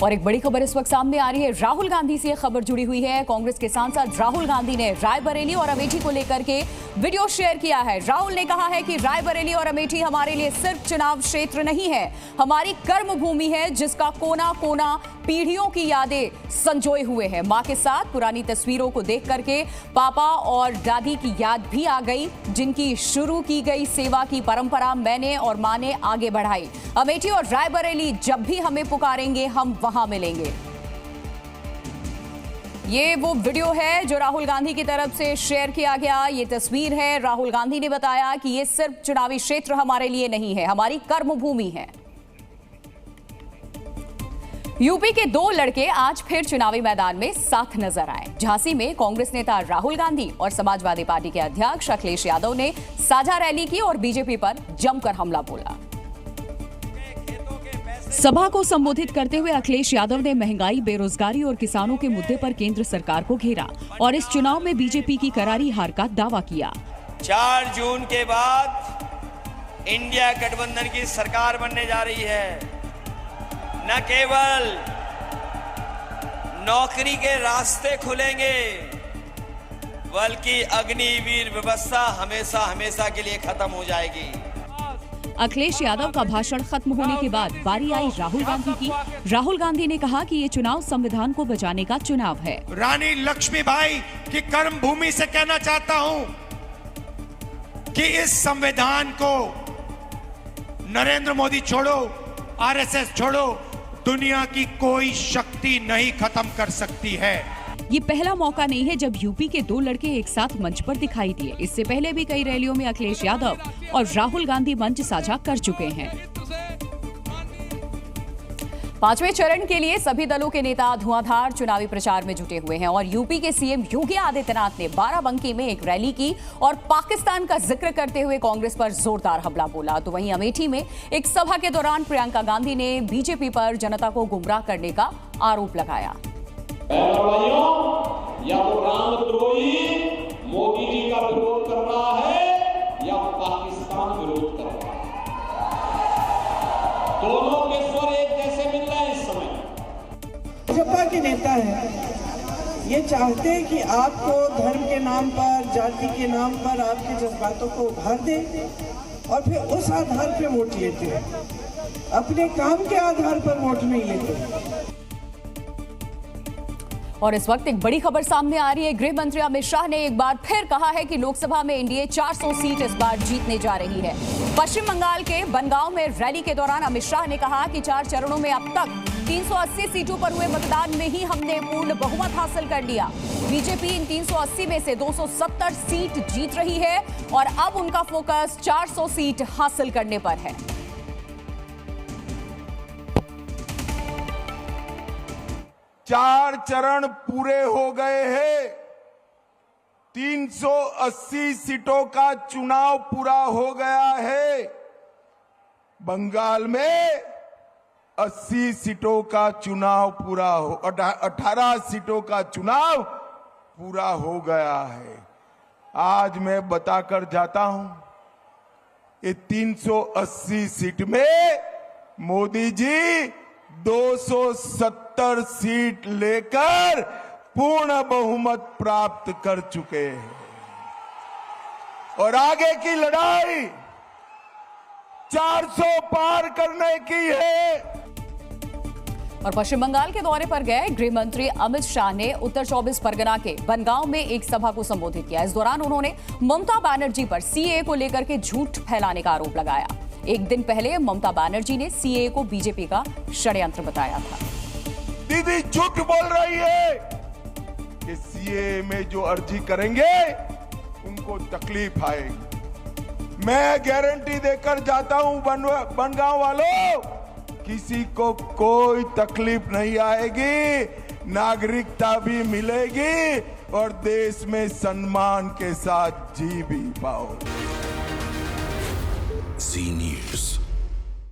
और एक बड़ी खबर इस वक्त सामने आ रही है। राहुल गांधी से खबर जुड़ी हुई है। कांग्रेस के सांसद राहुल गांधी ने रायबरेली और अमेठी को लेकर के वीडियो शेयर किया है। राहुल ने कहा है कि रायबरेली और अमेठी हमारे लिए सिर्फ चुनाव क्षेत्र नहीं है, हमारी कर्म भूमि है जिसका कोना कोना पीढ़ियों की यादें संजोए हुए है। मां के साथ पुरानी तस्वीरों को देख करके पापा और दादी की याद भी आ गई, जिनकी शुरू की गई सेवा की परंपरा मैंने और मां ने आगे बढ़ाई। अमेठी और रायबरेली जब भी हमें पुकारेंगे हम वहां मिलेंगे। ये वो वीडियो है जो राहुल गांधी की तरफ से शेयर किया गया। ये तस्वीर है। राहुल गांधी ने बताया कि ये सिर्फ चुनावी क्षेत्र हमारे लिए नहीं है, हमारी कर्मभूमि है। यूपी के दो लड़के आज फिर चुनावी मैदान में साथ नजर आए। झांसी में कांग्रेस नेता राहुल गांधी और समाजवादी पार्टी के अध्यक्ष अखिलेश यादव ने साझा रैली की और बीजेपी पर जमकर हमला बोला। सभा को संबोधित करते हुए अखिलेश यादव ने महंगाई, बेरोजगारी और किसानों के मुद्दे पर केंद्र सरकार को घेरा और इस चुनाव में बीजेपी की करारी हार का दावा किया। 4 जून के बाद इंडिया गठबंधन की सरकार बनने जा रही है। न केवल नौकरी के रास्ते खुलेंगे, बल्कि अग्निवीर व्यवस्था हमेशा हमेशा के लिए खत्म हो जाएगी। अखिलेश यादव का भाषण खत्म होने के बाद बारी आई राहुल गांधी की। राहुल गांधी ने कहा कि ये चुनाव संविधान को बचाने का चुनाव है। रानी लक्ष्मीबाई की कर्म भूमि से कहना चाहता हूं कि इस संविधान को नरेंद्र मोदी छोड़ो, आरएसएस छोड़ो, दुनिया की कोई शक्ति नहीं खत्म कर सकती है। ये पहला मौका नहीं है जब यूपी के दो लड़के एक साथ मंच पर दिखाई दिए। इससे पहले भी कई रैलियों में अखिलेश यादव और राहुल गांधी मंच साझा कर चुके हैं। 5वें चरण के लिए सभी दलों के नेता धुआंधार चुनावी प्रचार में जुटे हुए हैं और यूपी के सीएम योगी आदित्यनाथ ने बाराबंकी में एक रैली की और पाकिस्तान का जिक्र करते हुए कांग्रेस पर जोरदार हमला बोला। तो वहीं अमेठी में एक सभा के दौरान प्रियंका गांधी ने बीजेपी पर जनता को गुमराह करने का आरोप लगाया। या तो रामद्रोही मोदी जी का विरोध कर रहा है या पाकिस्तान विरोध कर रहा है। दोनों के स्वर एक जैसे मिल रहे हैं इस समय। भाजपा के नेता हैं, ये चाहते हैं कि आपको धर्म के नाम पर, जाति के नाम पर आपके जज्बातों को उभार दें और फिर उस आधार पर वोट लेते हैं, अपने काम के आधार पर वोट नहीं लेते। और इस वक्त एक बड़ी खबर सामने आ रही है। गृह मंत्री अमित शाह ने एक बार फिर कहा है कि लोकसभा में एनडीए 400 सीट इस बार जीतने जा रही है। पश्चिम बंगाल के बनगांव में रैली के दौरान अमित शाह ने कहा कि 4 चरणों में अब तक 380 सीटों पर हुए मतदान में ही हमने पूर्ण बहुमत हासिल कर लिया। बीजेपी इन 380 में से 270 सीट जीत रही है और अब उनका फोकस 400 सीट हासिल करने पर है। चार चरण पूरे हो गए हैं। 380 सीटों का चुनाव पूरा हो गया है। बंगाल में 80 सीटों का चुनाव पूरा हो 18 सीटों का चुनाव पूरा हो गया है। आज मैं बताकर जाता हूं, ये 380 सीट में मोदी जी 270 सीट लेकर पूर्ण बहुमत प्राप्त कर चुके हैं और आगे की लड़ाई 400 पार करने की है। और पश्चिम बंगाल के दौरे पर गए गृह मंत्री अमित शाह ने उत्तर 24 परगना के बनगांव में एक सभा को संबोधित किया। इस दौरान उन्होंने ममता बनर्जी पर सीएए को लेकर के झूठ फैलाने का आरोप लगाया। एक दिन पहले ममता बनर्जी ने सीएए को बीजेपी का षड्यंत्र बताया था। दीदी झूठ बोल रही है कि सीएए में जो अर्जी करेंगे उनको तकलीफ आएगी। मैं गारंटी देकर जाता हूं बनगांव वालों, किसी को कोई तकलीफ नहीं आएगी, नागरिकता भी मिलेगी और देश में सम्मान के साथ जी भी पाओगे। जी न्यूज़।